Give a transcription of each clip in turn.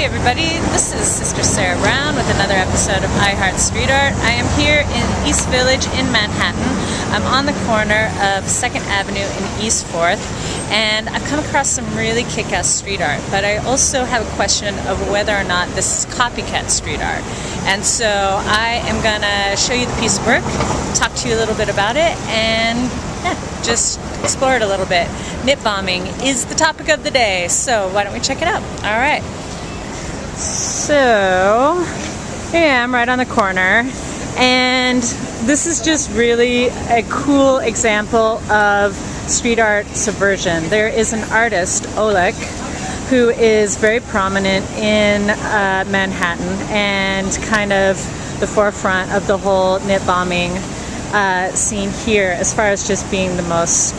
Hey everybody, this is Sister SaraBrown with another episode of I Heart Street Art. I am here in East Village in Manhattan. I'm on the corner of 2nd Avenue and East 4th, and I've come across some really kick-ass street art, but I also have a question of whether or not this is copycat street art. And so I am gonna show you the piece of work, talk to you a little bit about it, and just explore it a little bit. Knit bombing is the topic of the day, so why don't we check it out? All right. So, yeah, I'm right on the corner, and this is just really a cool example of street art subversion. There is an artist, Olek, who is very prominent in Manhattan and kind of the forefront of the whole knit bombing scene here, as far as just being the most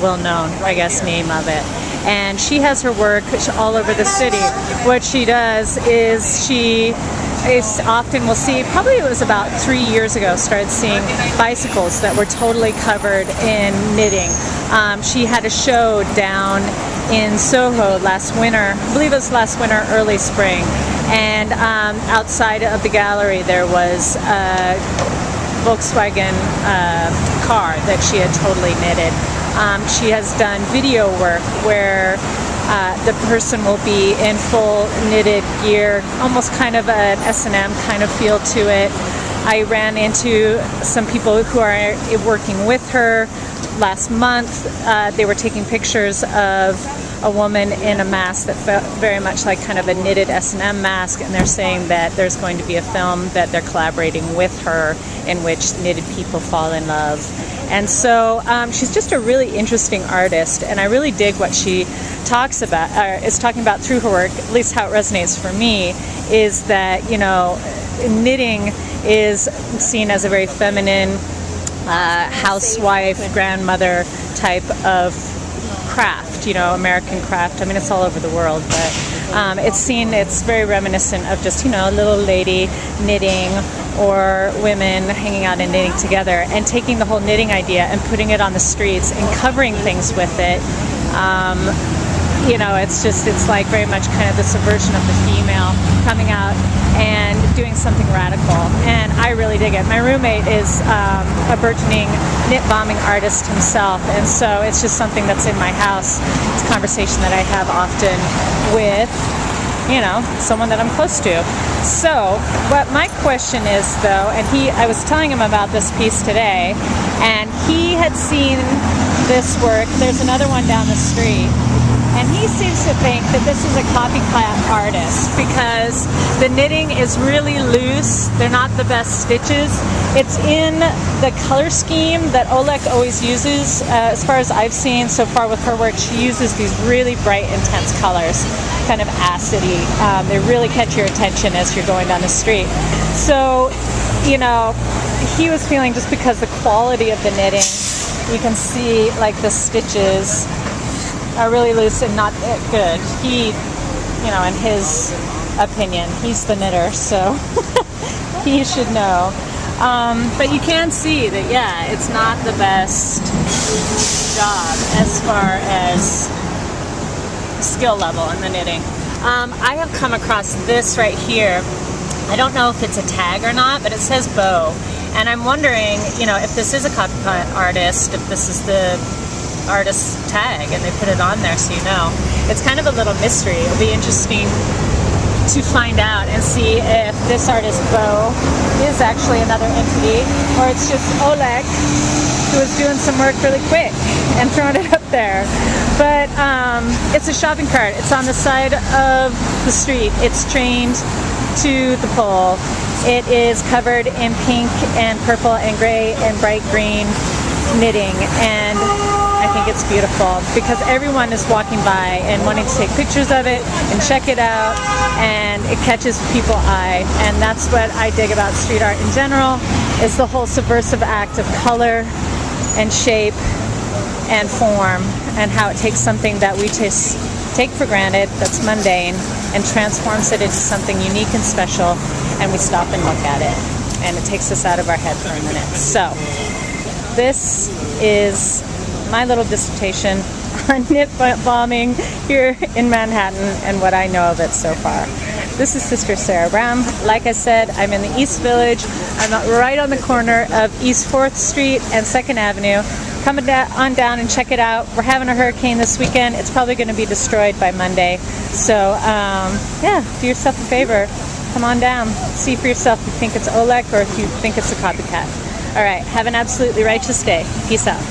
well-known, I guess, name of it. And she has her work all over the city. What she does is she often will see, probably it was about 3 years ago, started seeing bicycles that were totally covered in knitting. She had a show down in Soho last winter, I believe it was last winter, early spring, and outside of the gallery there was a Volkswagen car that she had totally knitted. She has done video work where the person will be in full knitted gear, almost kind of an S&M kind of feel to it. I ran into some people who are working with her last month. They were taking pictures of a woman in a mask that felt very much like kind of a knitted S&M mask, and they're saying that there's going to be a film that they're collaborating with her in which knitted people fall in love. And so she's just a really interesting artist, and I really dig what she talks about, is talking about through her work, at least how it resonates for me, is that, you know, knitting is seen as a very feminine housewife, grandmother type of craft, you know, American craft. I mean, it's all over the world, but it's very reminiscent of just, you know, a little lady knitting, or women hanging out and knitting together, and taking the whole knitting idea and putting it on the streets and covering things with it. You know, it's like very much kind of the subversion of the female coming out and doing something radical, and I really dig it. My roommate is a burgeoning knit bombing artist himself, and so it's just something that's in my house. It's a conversation that I have often with, you know, someone that I'm close to. So what my question is, though, and I was telling him about this piece today, and he had seen this work. There's another one down the street, and he seems to think that this is a copycat artist because the knitting is really loose. They're not the best stitches. It's in the color scheme that Olek always uses. As far as I've seen so far with her work, she uses these really bright, intense colors, kind of acidy. They really catch your attention as you're going down the street. So, you know, he was feeling, just because the quality of the knitting, you can see like the stitches are really loose and not good. He, you know, in his opinion, he's the knitter, so he should know. But you can see that, yeah, it's not the best job as far as skill level in the knitting. I have come across this right here. I don't know if it's a tag or not, but it says bow. And I'm wondering, you know, if this is a copycat artist, if this is the artist tag and they put it on there, so you know. It's kind of a little mystery. It'll be interesting to find out and see if this artist Bo is actually another entity, or it's just Olek who is doing some work really quick and throwing it up there. But it's a shopping cart. It's on the side of the street. It's trained to the pole. It is covered in pink and purple and gray and bright green knitting, and I think it's beautiful because everyone is walking by and wanting to take pictures of it and check it out, and it catches people's eye. And that's what I dig about street art in general, is the whole subversive act of color and shape and form, and how it takes something that we just take for granted, that's mundane, and transforms it into something unique and special, and we stop and look at it, and it takes us out of our head for a minute. So this is my little dissertation on knit bombing here in Manhattan and what I know of it so far. This is Sister SaraBrown. Like I said, I'm in the East Village. I'm right on the corner of East 4th Street and 2nd Avenue. Come on down and check it out. We're having a hurricane this weekend. It's probably going to be destroyed by Monday. So, yeah, do yourself a favor. Come on down. See for yourself if you think it's Olek or if you think it's a copycat. All right, have an absolutely righteous day. Peace out.